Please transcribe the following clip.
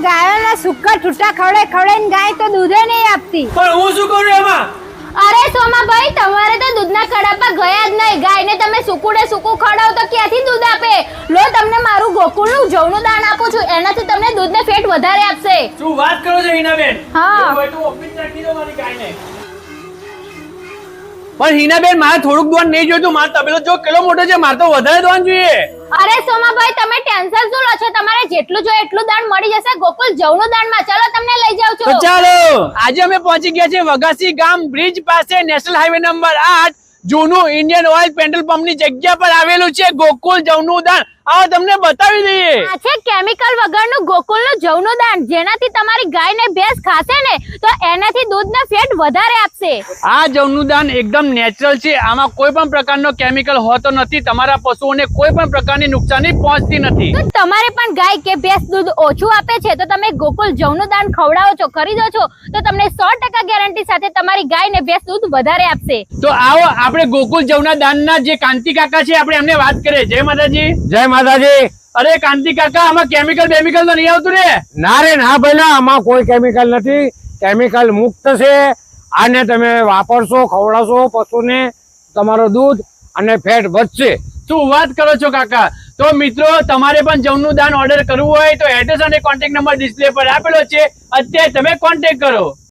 ગાયોને સુક્કા છૂટા ખવડાઈને ગાય તો દૂધે નહીં આપતી. પણ હું શું કરું એમાં? અરે સોમાભાઈ, તમારે તો દૂધના કડા પર ગયા જ નહીં. ગાયને તમે સૂકુડે સૂકું ખવડાવો તો ક્યાંથી દૂધ આપે? લો, તમને મારું ગોકુળનું જવનું દાણ આપું છું, એનાથી તમને દૂધને ફેટ વધારે આપશે. શું વાત કરો છો હિનાબેન? હા. એવું હોય તો ઓફિસ રાખી દો મારી ગાયને. પણ હિનાબેન, મારે થોડુંક દોન નહીં જોઈતું. મારો તબેલો જો કેટલો મોટો છે, મારે તો વધારે દોન જોઈએ. અરે સોમાભાઈ, તમે ટેન્શન શું લો છો? તમારે જેટલું જોઈએ એટલું દાણ મળી જશે ગોકુલ જવનું દાણમાં. ચાલો, તમને લઈ જાઉં તો છું. ચાલો, આજે અમે પહોંચી ગયા છે વગાસી ગામ બ્રિજ પાસે, નેશનલ હાઈવે નંબર 8, જૂનું ઇન્ડિયન ઓઇલ પેટ્રોલ પંપ ની જગ્યા પર આવેલું છે ગોકુલ જવનું દાણ. આવો તમને બતાવી દઈએ. આ છે કેમિકલ વગરનું ગોકુલનું જવનું દાણ, જેનાથી તમારી ગાય ને ભેંસ ખાશે ને તો એનાથી દૂધને ફેટ વધારે આપશે. આ જવનું દાણ એકદમ નેચરલ છે. આમાં કોઈ પણ પ્રકારનો કેમિકલ હોતો નથી. તમારા પશુઓને કોઈ પણ પ્રકારની નુકસાની પહોંચતી નથી. તો તમારે પણ ગાય કે ભેંસ દૂધ ઓછું આપે છે તો તમે ગોકુલ જવનું દાણ ખવડાવો છો, ખરીદો છો તો તમને 100% ગેરંટી સાથે તમારી ગાય ને ભેંસ દૂધ વધારે આપશે. તો આવો આપણે ગોકુલ જવના દાનના જે કાંતિ કાકા છે આપણે એમને વાત કરીએ. જય માતાજી. જય માતાજી. અરે કાંતિ કાકા, આમાં કેમિકલ બેમિકલ તો નહીં આવતું રે? ના રે ના ભાઈ, આમાં કોઈ કેમિકલ નથી. કેમિકલ મુક્ત છે. આને તમે વાપરશો, ખવડાવશો પશુને, તમારું દૂધ અને ફેટ વધશે. શું વાત કરો છો કાકા? તો મિત્રો, તમારે પણ જવનું દાન ઓર્ડર કરવું હોય તો એડ્રેસ અને કોન્ટેક્ટ નંબર ડિસ્પ્લે પર આપેલો છે. અત્યારે તમે કોન્ટેક્ટ કરો.